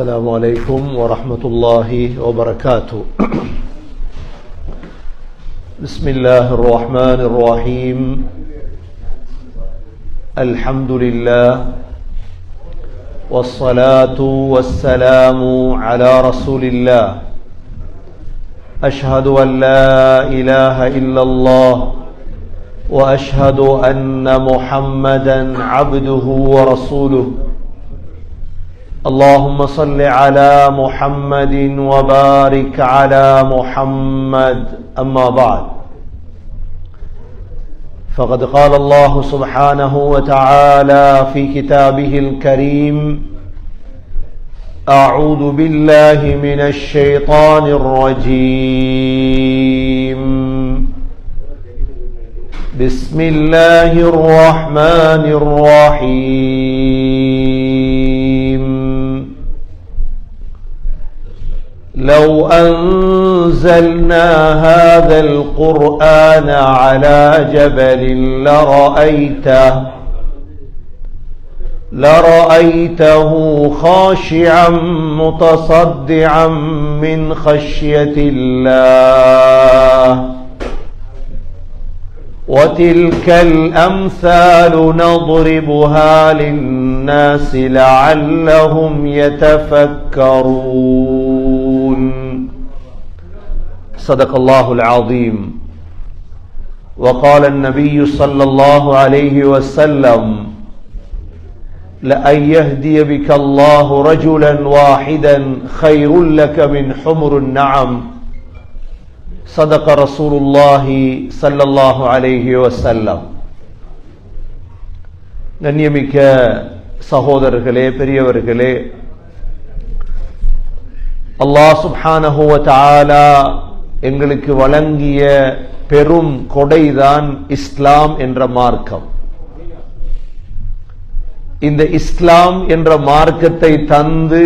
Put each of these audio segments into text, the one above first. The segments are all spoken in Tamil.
السلام عليكم ورحمة الله وبركاته. بسم الله الرحمن الرحيم. الحمد لله والصلاة والسلام على رسول الله. أشهد أن لا إله إلا الله وأشهد أن محمدا عبده ورسوله. اللهم صل على محمد وبارك على محمد. أما بعد، فقد قال الله سبحانه وتعالى في كتابه الكريم: أعوذ بالله من الشيطان الرجيم. بسم الله الرحمن الرحيم. لو أنزلنا هذا القرآن على جبل لرأيته خاشعا متصدعا من خشية الله. وتلك الأمثال نضربها للناس لعلهم يتفكرون. صدق الله العظيم. وقال النبي صلى الله عليه وسلم: لأن يهدي بك الله رجلا واحدا خير لك من حمر النعم. صدق رسول الله صلى الله عليه وسلم. கண்ணியமிக்க சகோதரர்களே, பெரியவர்களே, அல்லாஹ் சுப்ஹானஹு வ தஆலா எங்களுக்கு வழங்கிய பெரும் கொடைதான் இஸ்லாம் என்ற மார்க்கம். இந்த இஸ்லாம் என்ற மார்க்கத்தை தந்து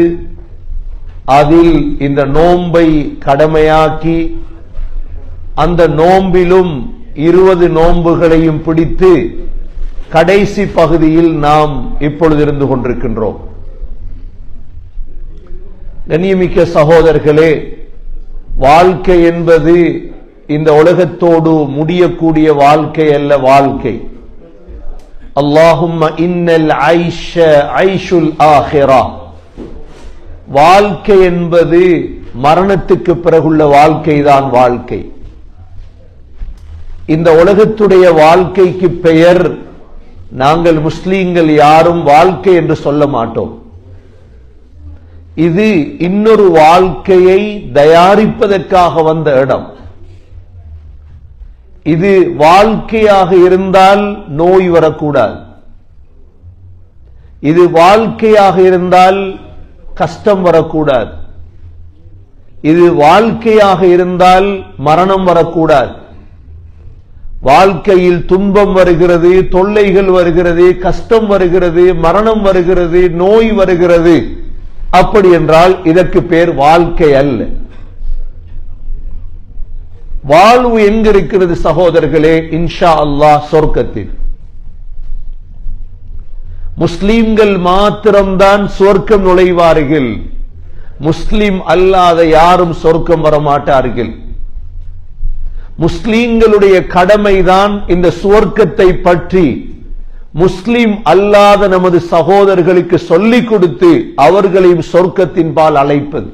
அதில் இந்த நோன்பை கடமையாக்கி அந்த நோம்பிலும் 20 நோன்புகளையும் பிடித்து கடைசி பகுதியில் நாம் இப்பொழுது இருந்து கொண்டிருக்கின்றோம். கண்ணியமிக்க சகோதரர்களே, வாழ்க்கை என்பது இந்த உலகத்தோடு முடியக்கூடிய வாழ்க்கை அல்ல. வாழ்க்கை அல்லாஹும்ம இன்னல் ஐஷ ஐஷுல் ஆஹிரா. வாழ்க்கை என்பது மரணத்துக்கு பிறகுள்ள வாழ்க்கைதான் வாழ்க்கை. இந்த உலகத்துடைய வாழ்க்கைக்கு பெயர் நாங்கள் முஸ்லீம்கள் யாரும் வாழ்க்கை என்று சொல்ல மாட்டோம். இது இன்னொரு வாழ்க்கையை தயாரிப்பதற்காக வந்த இடம். இது வாழ்க்கையாக இருந்தால் நோய் வரக்கூடாது. இது வாழ்க்கையாக இருந்தால் கஷ்டம் வரக்கூடாது. இது வாழ்க்கையாக இருந்தால் மரணம் வரக்கூடாது. வாழ்க்கையில் துன்பம் வருகிறது, தொல்லைகள் வருகிறது, கஷ்டம் வருகிறது, மரணம் வருகிறது, நோய் வருகிறது. அப்படி என்றால் இதற்கு பேர் வாழ்க்கை அல்ல. வாழ்வு எங்க இருக்கிறது சகோதரர்களே? இன்ஷா அல்லாஹ் சொர்க்கத்தில். முஸ்லிம்கள் மாத்திரம்தான் சொர்க்கம் நுழைவார்கள். முஸ்லிம் அல்லாத யாரும் சொர்க்கம் வரமாட்டார்கள். முஸ்லிம்களுடைய கடமைதான் இந்த சுவர்க்கத்தை பற்றி முஸ்லிம் அல்லாத நமது சகோதரர்களுக்கு சொல்லிக் கொடுத்து அவர்களையும் சொர்க்கத்தின் பால் அழைப்பது.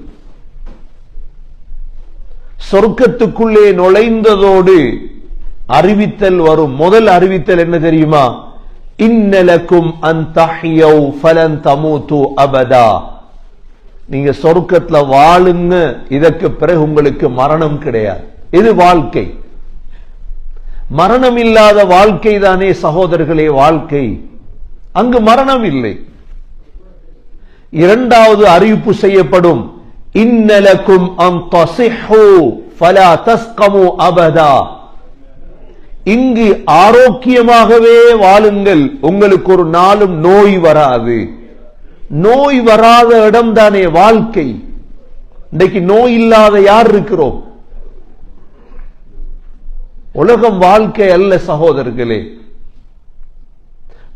சொர்க்கத்துக்குள்ளே நுழைந்ததோடு அறிவித்தல் வரும். முதல் அறிவித்தல் என்ன தெரியுமா? இன்னலக்கும் அன் தஹ்யௌ ஃபலன் தமூது அபதா. நீங்க சொர்க்கத்துல வாழுங்க, இதற்கு பிறகு உங்களுக்கு மரணம் கிடையாது. இது வாழ்க்கை. மரணம் இல்லாத வாழ்க்கை தானே சகோதரர்களே வாழ்க்கை. அங்கு மரணம் இல்லை. இரண்டாவது அறிவிப்பு செய்யப்படும், இன்னலக்கும் அன் தஸிஹு ஃபலா தஸ்கமு அபதா. இங்கு ஆரோக்கியமாகவே வாழுங்கள், உங்களுக்கு ஒரு நாளும் நோய் வராது. நோய் வராத இடம் தானே வாழ்க்கை. இன்றைக்கு நோய் இல்லாத யார் இருக்கிறோம்? உலகம் வாழ்க்கை அல்ல சகோதரர்களே.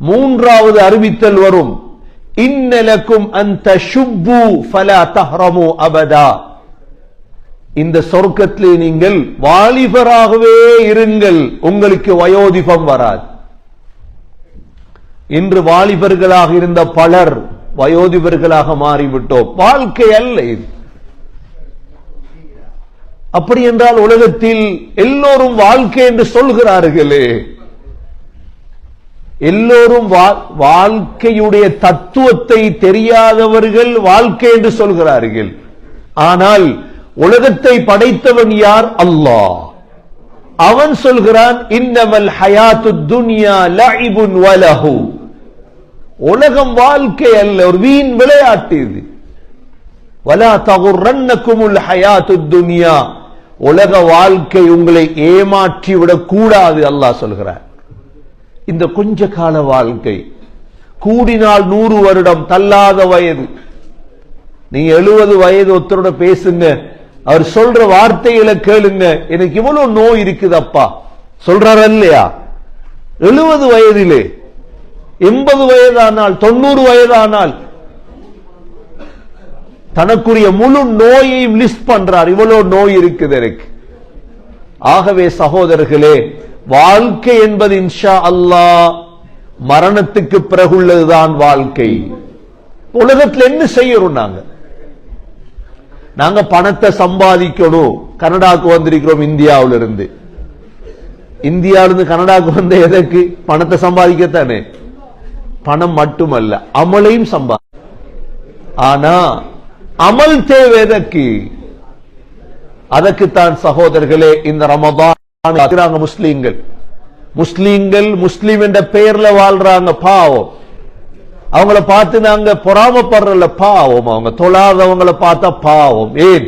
மூன்றாவது அறிவித்தல் வரும், இன்ன லக்கும் அன் தஷுப்பு ஃபலா தஹ்ரமு அபதா. இந்த சொர்க்கத்திலே நீங்கள் வாலிபராகவே இருங்கள், உங்களுக்கு வயோதிபம் வராது. இன்று வாலிபர்களாக இருந்த பலர் வயோதிபர்களாக மாறிவிட்டோம். வாழ்க்கை அல்ல இது. அப்படி என்றால் உலகத்தில் எல்லோரும் வாழ்க்கை என்று சொல்கிறார்களே, எல்லோரும் வாழ்க்கையுடைய தத்துவத்தை தெரியாதவர்கள் வாழ்க்கை என்று சொல்கிறார்கள். ஆனால் உலகத்தை படைத்தவன் யார்? அல்லாஹ். அவன் சொல்கிறான், இன்னமல் ஹயாத்துத் துன்யா லஇபுன் வலஹு. உலகம் வாழ்க்கை அல்ல, ஒரு வீண் விளையாட்டு இது. வலா தகுர்ரன்னகுமுல் ஹயாத்துத் துன்யா. உலக வாழ்க்கை உங்களை ஏமாற்றி விடக் கூடாது அல்லாஹ் சொல்கிறார். இந்த கொஞ்ச கால வாழ்க்கை, கூடினால் 100 வருடம், தள்ளாத வயது. நீங்க 70 வயது ஒருத்தரோட பேசுங்க, அவர் சொல்ற வார்த்தைகளை கேளுங்க, எனக்கு இவ்வளவு நோய் இருக்குது அப்பா சொல்றாரு இல்லையா? 70 வயதிலே, 80 வயதானால், 90 வயதானால் தனக்குரிய முழு நோயையும் லிஸ்ட் பண்றார், இவ்வளவு நோய் இருக்குது எனக்கு. ஆகவே சகோதரர்களே, வாழ்க்கை என்பது இன்ஷா அல்லாஹ் மரணத்துக்கு பிறகுள்ளதுதான் வாழ்க்கை. உலகத்தில் என்ன செய்யறோம்? நாங்க பணத்தை சம்பாதிக்கணும். கனடாக்கு வந்திருக்கிறோம் இந்தியாவிலிருந்து. இந்தியாவிலிருந்து கனடாக்கு வந்த எதற்கு? பணத்தை சம்பாதிக்கத்தானே. பணம் மட்டுமல்ல, அமலையும் சம்பாதி. ஆனா அமல் தேவை எதற்கு? அதற்குத்தான் சகோதரர்களே இந்த ரமதான் முஸ்லீம்கள் முஸ்லீம் என்ற பெயர்ல வாழ்றாங்க. பாவம், அவங்கள பார்த்து நாங்க பொறாமப்படுறல, பாவம். அவங்க தொழாதவங்களை பார்த்தா பாவம். ஏன்?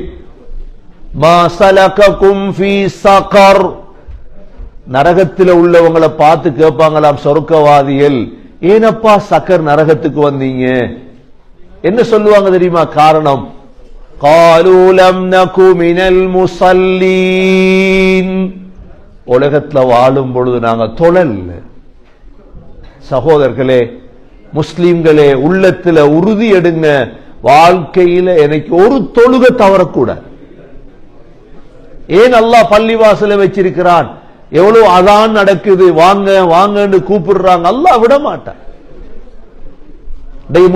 மா சலககும் ஃபீ ஸகர். நரகத்தில் உள்ளவங்களை பார்த்து கேட்பாங்களாம் சொர்க்கவாதிகள், ஏனப்பா சக்கர் நரகத்துக்கு வந்தீங்க? என்ன சொல்லுவாங்க தெரியுமா காரணம்? காலூ லம் நகு மினல் முஸல்லீன். உலகத்துல வாழும் பொழுது நாங்க தொழல. சகோதரர்களே, முஸ்லிம்களே, உள்ளத்துல உறுதி எடுங்க, வாழ்க்கையில எனக்கு ஒரு தொழுகை தவறக்கூடாது. ஏன் அல்லாஹ் பள்ளிவாசல வச்சிருக்கிறான்? எவ்வளவு அதான் நடக்குது, வாங்க வாங்கன்னு கூப்பிடுறாங்க, அல்லாஹ் விட மாட்டான்.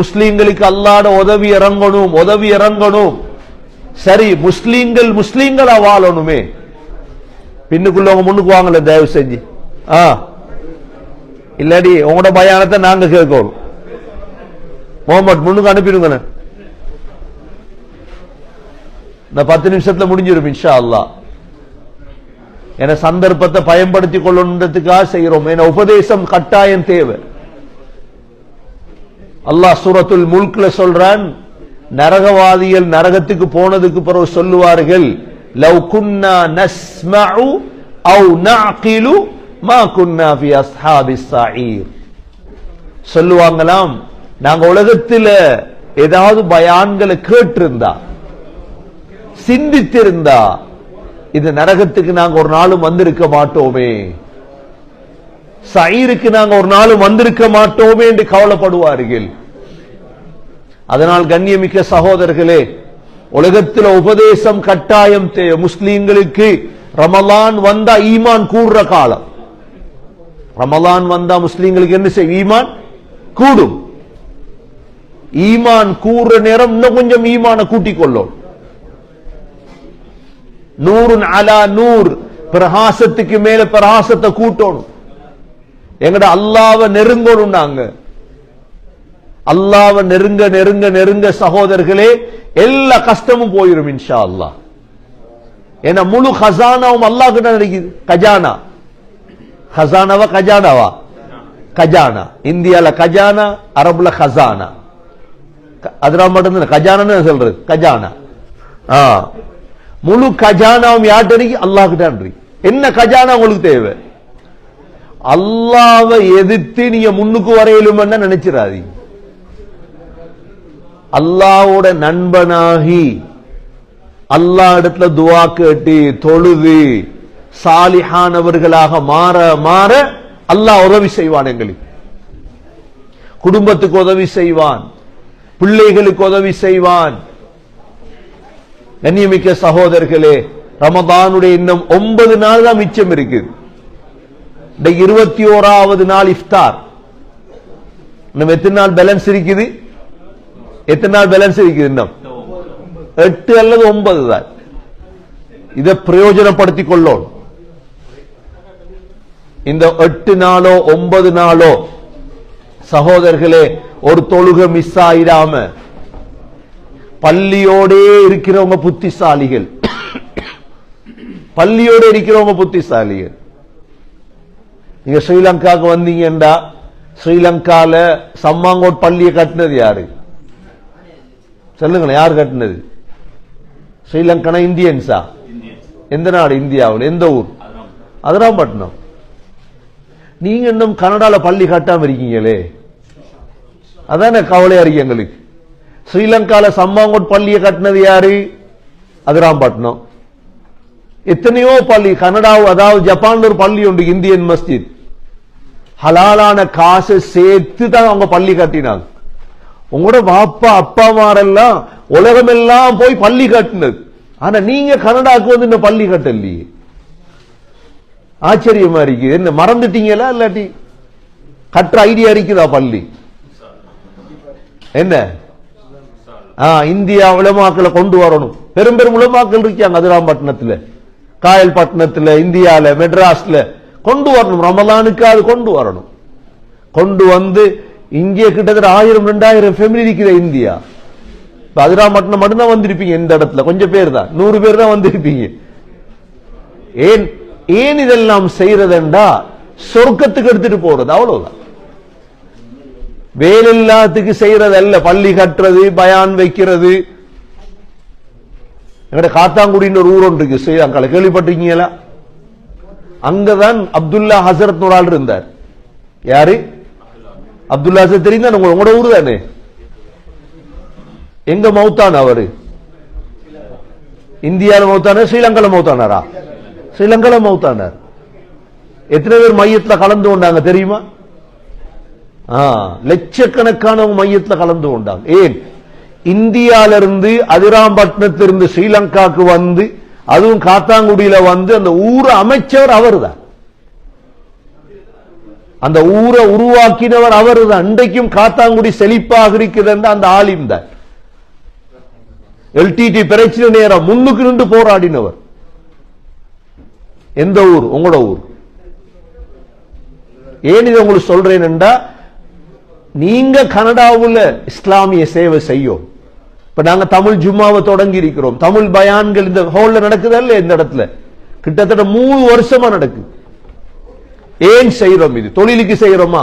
முஸ்லீம்களுக்கு அல்லாஹ்ட உதவி இறங்கணும். சரி, முஸ்லீம்களா வாழணுமே. பின்னுக்குள்ளவங்க முன்னுக்கு வாங்கல தயவு செஞ்சு. இல்லாடி உங்களோட பயானத்தை நாங்க கேட்கணும். முகமது முன்னுக்கு அனுப்பிடுங்க. இந்த 10 நிமிஷத்துல முடிஞ்சிடும் இன்ஷா அல்லாஹ். என சந்தர்ப்பத்தை பயன்படுத்திக் கொள்ளணுன்றதுக்காக செய்யறோம். என உபதேசம் கட்டாயம் தேவை. அல்லாஹ் சூரத்துல் முல்க்ல சொல்றான், நரகவாதிகள் நரகத்துக்கு போனதுக்கு பிறகு சொல்லுவார்கள், லவ் குன்னா நஸ்மஉ அவ் நஅகிலு மா குன்னா ஃபி அஸ்ஹாபிஸ் ஸஈர். சொல்லுவாங்களாம், நாங்க உலகத்தில் ஏதாவது பயான்களை கேட்டிருந்தா, சிந்தித்திருந்தா, இந்த நரகத்துக்கு நாங்க ஒரு நாளும் வந்திருக்க மாட்டோமே, சஈருக்கு நாங்க ஒரு நாளும் வந்திருக்க மாட்டோமே என்று கவலைப்படுவார்கள். அதனால் கண்ணியமிக்க சகோதரர்களே, உலகத்தில் உபதேசம் கட்டாயம் தேவை. முஸ்லீம்களுக்கு ரமலான் வந்தா ஈமான் கூடுற காலம். ரமலான் வந்தா முஸ்லீம்களுக்கு என்ன செய்யும்? ஈமான் கூடும். ஈமான் கூடுற நேரம் இன்னும் கொஞ்சம் ஈமான கூட்டிக் கொள்ளும். நூறுன் அலா நூர், பிரகாசத்துக்கு மேல பிரகாசத்தை கூட்டணும். எங்கட அல்லாஹ்வை நெருங்கணும். நாங்க அல்லாஹ்வை நெருங்க நெருங்க நெருங்க சகோதரர்களே, எல்லா கஷ்டமும் போயிடும் இன்ஷா அல்லாஹ். ஏன்னா முழு கஜானாவும் அல்லாஹ் கிட்ட இருக்குது. கஜானாவா கஜானா. இந்தியால கஜானா, அரபுல கஜானா. அதுதான் மட்டும் கஜானா சொல்றது. கஜானா முழு கஜானாவும் யார்கிட்ட இருக்கு? அல்லாஹ் கிட்ட இருக்கு. என்ன கஜானா உங்களுக்கு தேவை? அல்லாஹ்வை எதிர்த்து நீங்க முன்னுக்கு வரையிலும் நினைச்சிடாதீங்க. அல்லாஹ்வோட நண்பனாகி அல்லாஹ் இடத்துல துஆ கேட்டு தொழுது சாலிஹானவர்களாக மாற மாற அல்லாஹ் உதவி செய்வான். எங்களுக்கு குடும்பத்துக்கு உதவி செய்வான், பிள்ளைகளுக்கு உதவி செய்வான். கண்ணியமிக்க சகோதரர்களே, ரமதானுடைய இன்னும் 9 நாள் தான் மிச்சம் இருக்குது. 21வது நாள் இஃப்தார். இன்னும் எத்தனை நாள் பேலன்ஸ் இருக்குது? எத்தனை நாள் பேலன்ஸ் இருக்குது? இன்னும் 8 அல்லது 9 தான். இதை பிரயோஜனப்படுத்திக் கொள்ளோம். இந்த 8 நாளோ 9 நாளோ சகோதரர்களே, ஒரு தொழுகை மிஸ் ஆயிடாம பள்ளியோடே இருக்கிறவங்க புத்திசாலிகள். பள்ளியோட இருக்கிறவங்க புத்திசாலிகள். நீங்க ஸ்ரீலங்காவுக்கு வந்தீங்கன்னா, ஸ்ரீலங்கால சம்மாங்கோட் பள்ளியை கட்டினது யாரு சொல்லுங்களேன்? யார் கட்டினது? ஸ்ரீலங்கா இந்தியன்ஸா? எந்த நாடு? இந்தியாவில் எந்த ஊர்? அதிராம்பட்டினம். நீங்க இன்னும் கனடால பள்ளி கட்டாம இருக்கீங்களே, அதான கவலையா இருக்கு எங்களுக்கு. ஸ்ரீலங்கால சம்மாங்கோட் பள்ளியை கட்டினது யாரு? அதிராம்பட்டினம். எத்தனையோ பள்ளி கனடா, அதாவது ஜப்பான்ல ஒரு பள்ளி உண்டு, இந்தியன் மஸ்ஜித். ஹலாலான காசை சேர்த்து தான் அவங்க பள்ளி கட்டினாங்க. உங்களோட பாப்பா அப்பாமாரெல்லாம் உலகமெல்லாம் போய் பள்ளி கட்டினது. ஆனா நீங்க கனடாக்கு வந்து இந்த பள்ளி கட்டலையே. ஆச்சரியமா இருக்கு. என்ன மறந்துட்டீங்களா? இல்லாட்டி கட்டுற ஐடியா இருக்குதா? பள்ளி என்ன இந்தியா உலமாக்களை கொண்டு வரணும். பெரும் பெரும் உலமாக்கள் இருக்காங்க அதிராம்பட்டினத்துல, காயல்பட்டினத்துல, இந்தியால, மெட்ராஸ்ல கொண்டு வரணும். ரமலானுக்கு அது கொண்டு வரணும். கொண்டு வந்து இங்கே கிட்டத்தட்ட 1000-2000 ஃபேமிலி இருக்கிற இந்தியா. அதிராம்பட்டினம் மட்டும்தான் வந்திருப்பீங்க. இந்த இடத்துல கொஞ்சம் பேர் தான், 100 பேர் தான் வந்திருப்பீங்க. ஏன் ஏன் இதெல்லாம் செய்யறதுண்டா? சொர்க்கத்துக்கு எடுத்துட்டு போறது, அவ்வளவுதான். வேலையில்லாத்துக்கு செய்யறது அல்ல. பள்ளி கட்டுறது, பயான் வைக்கிறது. எங்கட காத்தாங்குடின்னு ஒரு ஊர் ஒன்று இருக்கு ஸ்ரீலங்கால, கேள்விப்பட்டிருக்கீங்களா? அங்கதான் அப்துல்லா ஹசரத் ஒரு ஆள் இருந்தார். யாரு? அப்துல்லா ஹசரத் தெரியும். உங்களோட ஊர் தானே? எங்க மௌத்தான அவரு? இந்தியால மௌத்தான, ஸ்ரீலங்கால மௌத்தானாரா? ஸ்ரீலங்கால மௌத்தானார். எத்தனை பேர் மையத்துல கலந்து கொண்டாங்க தெரியுமா? லட்சக்கணக்கானவங்க மையத்துல கலந்து கொண்டாங்க. ஏன்? இந்தியால இருந்து அதிராம்பட்டினத்திலிருந்து ஸ்ரீலங்காக்கு வந்து, அதுவும் காத்தாங்குடியில வந்து அந்த ஊரை அமைச்சவர் அவர் தான். அந்த ஊரை உருவாக்கினவர் அவர் தான். இன்றைக்கும் காத்தாங்குடி செழிப்பாக இருக்கிறது அந்த ஆலிம் தான். எல்டிடி பிரச்சனை நேரம் முன்னுக்கு நின்று போராடினவர். எந்த ஊர்? உங்களோட ஊர். ஏன் இதை உங்களுக்கு சொல்றேன்டா, நீங்க கனடாவில் இஸ்லாமிய சேவை செய்யும். இப்ப நாங்க தமிழ் ஜும்மாவை தொடங்கி இருக்கிறோம். தமிழ் பயான்கள் இந்த ஹால்ல நடக்குதல்ல, இந்த இடத்துல கிட்டத்தட்ட 3 வருஷமா நடக்குது. ஏன் செய்யறோம்? இது தொழிலுக்கு செய்யறோமா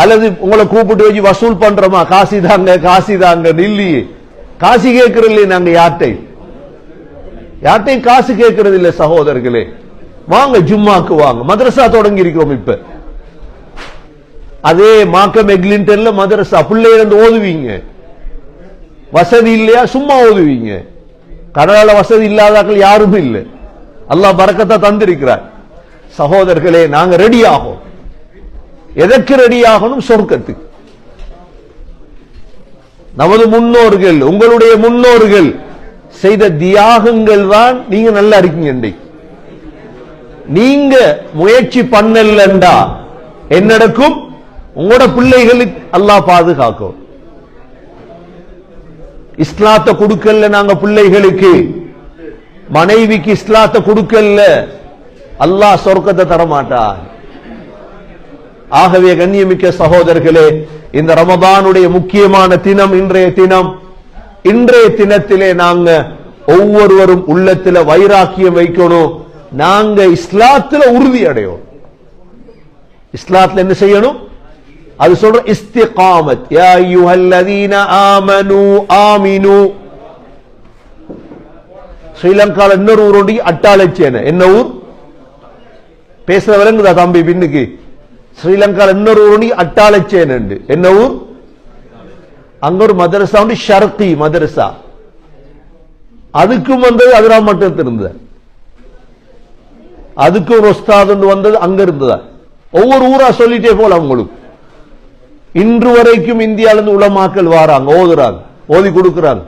அல்லது உங்களை கூப்பிட்டு வச்சு வசூல் பண்றோமா? காசி தாங்க காசி தாங்க இல்லையே. காசி கேட்கறது இல்லை. நாங்க யார்ட்டையும் காசு கேட்கறது இல்லை சகோதரர்களே. வாங்க ஜும்மாக்கு வாங்க. மதரசா தொடங்கி இருக்கிறோம். இப்ப அதே மாக்கம் எக்லின்டன்ல மதரசா. பிள்ளைகள் ஓதுவீங்க. வசதி இல்லையா? சும்மா ஓதுவீங்க. கடலால வசதி இல்லாதாக்கள் யாரும் இல்லை. அல்லாஹ் பரக்கத்தா தந்திருக்கிறார். சகோதரர்களே, நாங்க ரெடி ஆகும். எதற்கு ரெடி ஆகணும்? சொர்க்கத்துக்கு. நமது முன்னோர்கள், உங்களுடைய முன்னோர்கள் செய்த தியாகங்கள் தான் நீங்க நல்லா இருக்கீங்க. நீங்க முயற்சி பண்ணலண்டா என்ன நடக்கும்? உங்களோட பிள்ளைகளுக்கு அல்லாஹ் பாதுகாக்கும். இஸ்லாத்தை கொடுக்கல நாங்க பிள்ளைகளுக்கு, மனைவிக்கு இஸ்லாத்தை கொடுக்கல, அல்லாஹ் சொர்க்கத்தை தரமாட்டார். ஆகவே கண்ணியமிக்க சகோதரர்களே, இந்த ரமதானுடைய முக்கியமான தினம் இன்றைய தினம். இன்றைய தினத்திலே நாங்க ஒவ்வொருவரும் உள்ளத்துல வைராக்கியம் வைக்கணும். நாங்க இஸ்லாத்துல உறுதி அடையும். இஸ்லாத்துல என்ன செய்யணும்? அது சொல்ற இஸ்திகாமத். யா அய்யுஹல்லதீன ஆமனூ ஆமினூ. ஸ்ரீலங்கால இன்னொரு ஊரோடி அட்டாளச்சேன. என்ன ஊர்? பேசுற விளங்குதா தம்பி? பின்னுக்கு ஸ்ரீலங்கால இன்னொரு ஊரோடி அட்டாளச்சேன. என்ன ஊர்? அங்க ஒரு மதரசா உண்டு, ஷர்கி மதரசா. அதுக்கும் வந்தது அதிராம்பட்டினத்தில் இருந்தது. அதுக்கு ஒரு உஸ்தாத் வந்தது அங்க இருந்ததா. ஒவ்வொரு ஊரா சொல்லிட்டே போல உங்களுக்கு. இன்று வரைக்கும் இந்தியாவிலிருந்து உலமாக்கள் வாராங்க, ஓதுறாங்க, ஓதி கொடுக்கிறாங்க,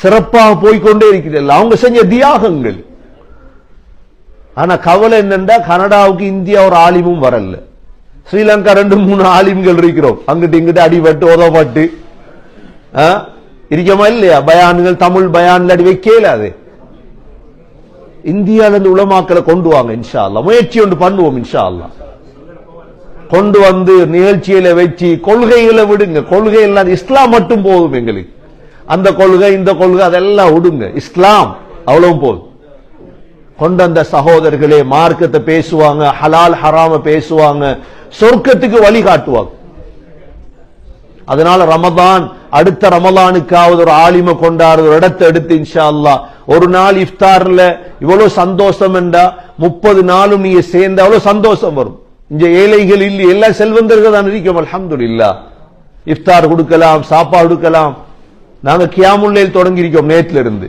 சிறப்பாக போய்கொண்டே இருக்கிறது. அவங்க செஞ்ச தியாகங்கள். ஆனா கவலை என்னண்டா, கனடாவுக்கு இந்தியா ஒரு ஆலிமும் வரல. ஸ்ரீலங்கா 2-3 ஆலிம்கள் இருக்கிறோம், அங்கிட்டு இங்கிட்டு அடிபட்டு உதவப்பட்டு இருக்கமா இல்லையா? பயான்கள் தமிழ் பயான்ல அடி வைக்கலாது. இந்தியாவிலிருந்து உலமாக்களை கொண்டு வாங்க இன்ஷா அல்லாஹ். முயற்சி ஒன்று பண்ணுவோம் இன்ஷா அல்லாஹ். கொண்டு வந்து நிகழ்ச்சியில வச்சு கொள்கைகளை விடுங்க. கொள்கை எல்லாம் இஸ்லாம் மட்டும் போதும் எங்களுக்கு. அந்த கொள்கை இந்த கொள்கை அதெல்லாம் விடுங்க, இஸ்லாம் அவ்வளவு போதும். கொண்டு வந்த சகோதரர்களே மார்க்கத்தை பேசுவாங்க, ஹலால் ஹராம பேசுவாங்க, சொர்க்கத்துக்கு வழி காட்டுவாங்க. அதனால ரமதான், அடுத்த ரமலானுக்காவது ஒரு ஆலிம கொண்டாடு, ஒரு இடத்தை எடுத்து இன்ஷா அல்லாஹ் ஒரு நாள் இஃப்தார்ல இவ்வளவு சந்தோஷம் என்றா 30 நாளும் நீங்க சேர்ந்த அவ்வளவு சந்தோஷம் வரும். இங்க ஏழைகள் இல்லை, எல்லா செல்வந்தர்கள் தான் இருக்கோம். அல்ஹம்துலில்லாஹ். இஃப்தார் கொடுக்கலாம், சாப்பாடு கொடுக்கலாம். நாங்க கியாமுல் லைல் தொடங்கி இருக்கோம் நேத்துல இருந்து.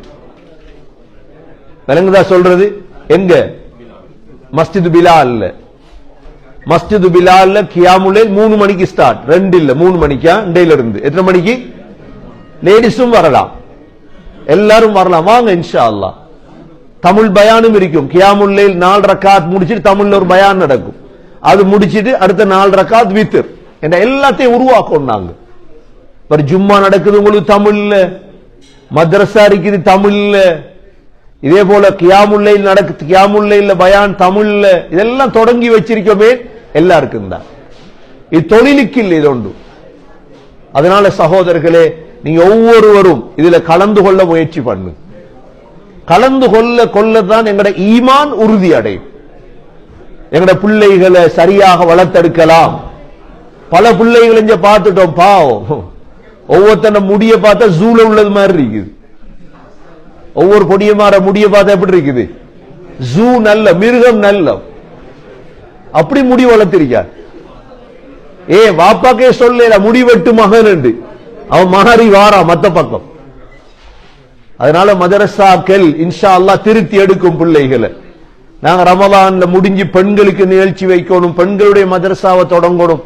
விளங்குதா சொல்றது? எங்க? மஸ்ஜித் பிலால்ல. மஸ்ஜித் பிலால்ல கியாமுல் லைல் 3 மணிக்கு ஸ்டார்ட், 2 இல்ல 3 மணிக்கா இண்டையில இருந்து. எத்தனை மணிக்கு? லேடிஸும் வரலாம், எல்லாரும் வரலாம், வாங்க இன்ஷா அல்லாஹ். தமிழ் பயானும் இருக்கும். கியாமுல் லைல் 4 ரக்காத் முடிச்சிட்டு தமிழ்ல ஒரு பயான் நடக்கும். அது முடிச்சிட்டு அடுத்த 4 ரக்காத் வித்ர் என்ற எல்லாத்தையும் உருவாக்கும். நாங்க ஒரு ஜும்மா நடக்குது உங்களுக்கு தமிழ்ல, மദ്രസா இருக்குது தமிழ்ல, இதே போல கியாமுல் லைல் நடக்குது, கியாமுல் லைல்ல பயான் தமிழ்ல, இதெல்லாம் தொடங்கி வச்சிருக்கோமே எல்லாருக்கும் தான். இது தொழிலுக்கு இல்லை, இது ஒன்று. அதனால சகோதரர்களே, நீங்க ஒவ்வொருவரும் இதுல கலந்து கொள்ள முயற்சி பண்ணு. கலந்து கொள்ளதான் எங்கட ஈமான் உறுதி அடையும். எங்கட பிள்ளைகளை சரியாக வளர்த்தெடுக்கலாம். பல பிள்ளைகளை இங்க பார்த்துட்டோம், பாவம். ஒவ்வொருத்தன முடிய பார்த்தா ஜூல உள்ளது மாதிரி இருக்குது. ஒவ்வொரு பொடிய மாற முடிய பார்த்தா எப்படி இருக்குது? ஜூ நல்ல, மிருகம் நல்ல, அப்படி முடி வளர்த்திருக்கார். வாப்பாக்கே சொல்ல முடிவெட்டு மகன் என்று அவன் மாறி வாரா மத்த பக்கம். அதனால மதரசாக்கள் இன்ஷா அல்லாஹ் திருத்தி எடுக்கும் பிள்ளைகளை. நாங்க ரமலான்ல முடிஞ்சு பெண்களுக்கு நிகழ்ச்சி வைக்கணும், பெண்களுடைய மதரசாவை தொடங்கணும்.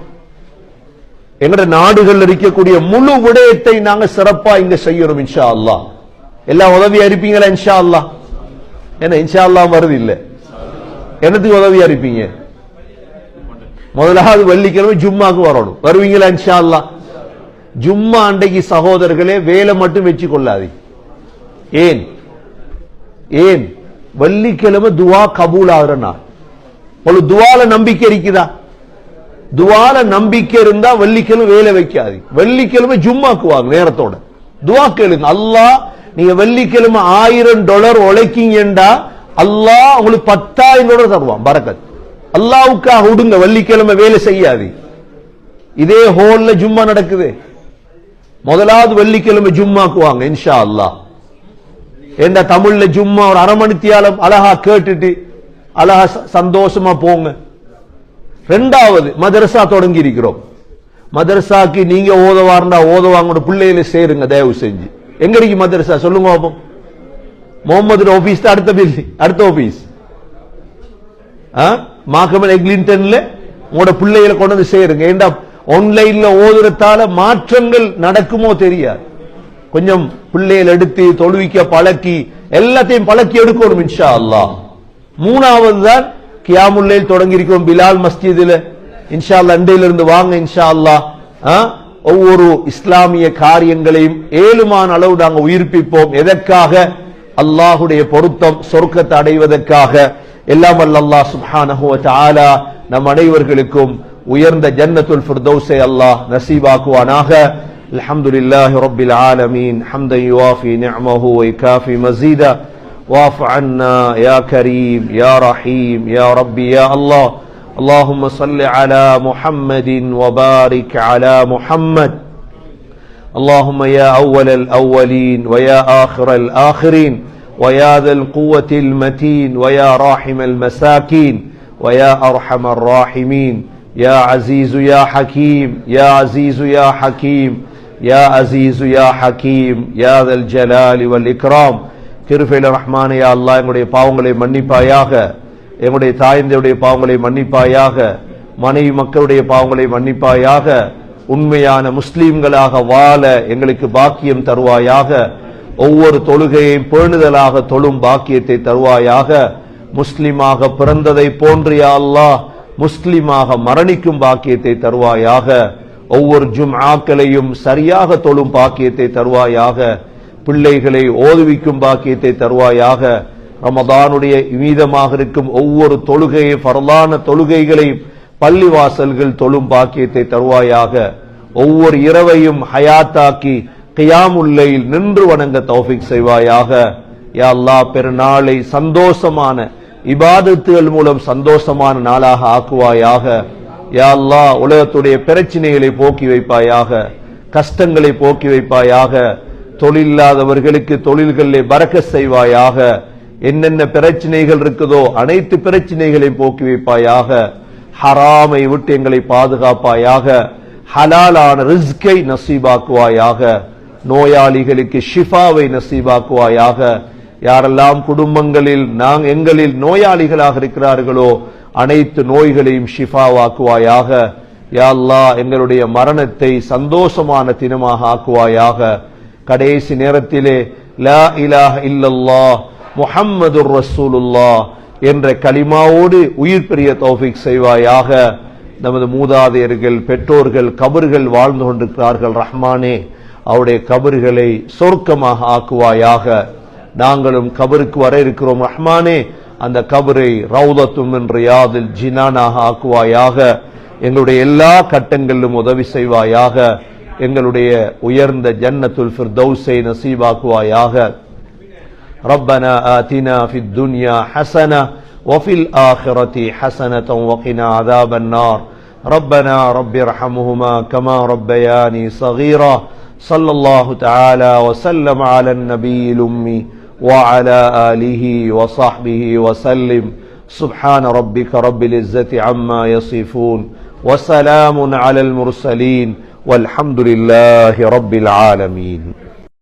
எங்கட நாடுகள் இருக்கக்கூடிய முழு விடயத்தை நாங்க சிறப்பா இங்க செய்யணும் இன்ஷா அல்லாஹ். எல்லாம் உதவியா இருப்பீங்களா இன்ஷா அல்லாஹ்? என்ன இன்ஷா அல்லாஹ் வருது இல்ல, என்னத்துக்கு உதவியா இருப்பீங்க? முதலாவது வெள்ளிக்கிழமை ஜும்மாக்கு வரணும், வருவீங்களா இன்ஷா அல்லாஹ்? ஜும்மா அன்றைக்கு சகோதரர்களே வேலை மட்டும் வச்சு கொள்ளாது. ஏன் ஏன் வெள்ளிக்கிழமை துவா கபூல் ஆகுறனா? ஒரு துவால நம்பிக்கை இருக்குதா? துவால நம்பிக்கை இருந்தா வெள்ளிக்கிழமை வேலை வைக்காது. வெள்ளிக்கிழமை ஜும்மாக்கு வாங்க, நேரத்தோட துவா கேளுங்க. அல்லாஹ் நீங்க வெள்ளிக்கிழமை $1000 உழைக்கீங்கடா, அல்லாஹ் உங்களுக்கு $10,000 தருவான், பரக்கத். அல்லாஹ்வுக்காக விடுங்க, வெள்ளிக்கிழமை வேலை செய்யாது. இதே ஹோல்ல ஜும்மா நடக்குது. முதலாவது வெள்ளிக்கிழமை ஜும்மாக்கு வாங்க இன்ஷா அல்லாஹ். என்ற தமிழ்ல ஜும்மா ஒரு அரை மணித்தியாலம் அழகா கேட்டுட்டு அழகா சந்தோஷமா போங்க. ரெண்டாவது மதரசா தொடங்கி இருக்கிறோம். மதரசாக்கு நீங்க ஓதவார்ந்தா ஓதவாங்க, பிள்ளைகளை சேருங்க தயவு செஞ்சு. எங்க இருக்கு மதரசா சொல்லுங்க பாப்போம். முகமது ஆபீஸ் அடுத்த பில்டிங், அடுத்த ஆபீஸ் மார்க்கமல் எக்லிங்டன்ல உங்களோட பிள்ளைகளை கொண்டு வந்து சேருங்க. ஏண்டா ஆன்லைன்ல ஓதுறதால மாற்றங்கள் நடக்குமோ தெரியாது. கொஞ்சம் பிள்ளைகள் எடுத்து தொழுவிக்க பழக்கி எல்லாத்தையும் பழக்கி எடுக்கணும் இன்ஷா அல்லாஹ். மூணாவது தான் கியாமுல் லைல் தொடங்கி இருக்கிறோம் பிலால் மஸ்ஜிதுல. இன்ஷா அல்லாஹ் அண்டையில இருந்து வாங்க இன்ஷா அல்லாஹ். ஒவ்வொரு இஸ்லாமிய காரியங்களையும் ஏழுமான அளவு நாங்கள் உயிர்ப்பிப்போம். எதற்காக? அல்லாஹுடைய பொருத்தம், சொர்க்கத்தை அடைவதற்காக. எல்லாம் வல்ல அல்லாஹ் சுப்ஹானஹு வ தஆலா நம் அனைவர்களுக்கும் உயர்ந்த ஜன்னத்துல் ஃபிர்தௌஸை அல்லாஹ் நசீபாக்குவானாக. அல்ஹம்துலில்லாஹி ரப்பில் ஆலமீன் ஹம்தன் யுவாஃபி நிஅமஹு வ யுகாஃபி மஸீதா واعف عنا يا كريم يا رحيم يا ربي يا الله. اللهم صل على محمد وبارك على محمد. اللهم يا أول الأولين ويا آخر الآخرين ويا ذا القوة المتين ويا راحم المساكين ويا أرحم الراحمين يا عزيز يا حكيم يا عزيز يا حكيم يا عزيز يا حكيم يا ذا الجلال والإكرام. கிருபையுள்ள ரஹ்மானே யா அல்லாஹ், எங்களுடைய பாவங்களை மன்னிப்பாயாக, எங்களுடைய தாய்ந்தருடைய பாவங்களை மன்னிப்பாயாக, மனைவி மக்களுடைய பாவங்களை மன்னிப்பாயாக. உண்மையான முஸ்லிம்களாக வாழ எங்களுக்கு பாக்கியம் தருவாயாக. ஒவ்வொரு தொழுகையையும் பேணுதலாக தொழும் பாக்கியத்தை தருவாயாக. முஸ்லிமாக பிறந்ததை போன்று யா அல்லாஹ் முஸ்லிமாக மரணிக்கும் பாக்கியத்தை தருவாயாக. ஒவ்வொரு ஜும்ஆக்களையும் சரியாக தொழும் பாக்கியத்தை தருவாயாக. பிள்ளைகளை ஓதுவிக்கும் பாக்கியத்தை தருவாயாக. ரமதானுடைய மீதமாக இருக்கும் ஒவ்வொரு தொழுகையை ஃபர்லான தொழுகைகளை பள்ளிவாசல்கள் தொழும் பாக்கியத்தை தருவாயாக. ஒவ்வொரு இரவையும் ஹயாத்தாக்கி கியாமுல் லைல் நின்று வணங்க தௌஃபீக் செய்வாயாக. யா அல்லாஹ் பெருநாளை சந்தோஷமான இபாதத்துகள் மூலம் சந்தோஷமான நாளாக ஆக்குவாயாக. யா அல்லாஹ் உலகத்துடைய பிரச்சனைகளை போக்கி வைப்பாயாக, கஷ்டங்களை போக்கி வைப்பாயாக. தொழிலில்லாதவர்களுக்கு தொழில்களிலே பரக்கத் செய்வாயாக. என்னென்ன பிரச்சனைகள் இருக்குதோ அனைத்து பிரச்சனைகளையும் போக்கி வைப்பாயாக. ஹராமை விட்டு எங்களை பாதுகாப்பாயாக. ஹலாலான ரிஸ்கை நசீபாக்குவாயாக. நோயாளிகளுக்கு ஷிஃபாவை நசீபாக்குவாயாக. யாரெல்லாம் குடும்பங்களில் எங்களில் நோயாளிகளாக இருக்கிறார்களோ அனைத்து நோய்களையும் ஷிஃபாவாக்குவாயாக. யா அல்லாஹ் எங்களுடைய மரணத்தை சந்தோஷமான தினமாக ஆக்குவாயாக. கடைசி நேரத்திலே லா இலாஹ இல்லல்லாஹ் முஹம்மதுர் ரசூலுல்லாஹ் என்ற கலிமாவோடு உயிர் பெரிய தௌஃபீக் செய்வாயாக. நமது மூதாதையர்கள் பெற்றோர்கள் கபர்கள் வாழ்ந்து கொண்டிருக்கிறார்கள். ரஹ்மானே அவருடைய கபர்களை சொர்க்கமாக ஆக்குவாயாக. நாங்களும் கபருக்கு வர இருக்கிறோம். ரஹ்மானே அந்த கபரை ரௌதத்தும் மின் ரியாதில் ஜினானாக ஆக்குவாயாக. எங்களுடைய எல்லா கட்டங்களிலும் உதவி செய்வாயாக. எங்களுடைய உயர்ந்த ஜன்னத்துல் ஃபிர்தௌஸை நசீபாக்குவாயாக. ربنا آتنا في الدنيا حسنة وفي الآخرة حسنة وقنا عذاب النار. ربنا رب ارحمهما كما ربياني صغيرا. صلى الله تعالى وسلم على النبي الأمي وعلى آله وصحبه وسلم. سبحان ربك رب العزة عما يصفون وسلام على المرسلين والحمد لله رب العالمين.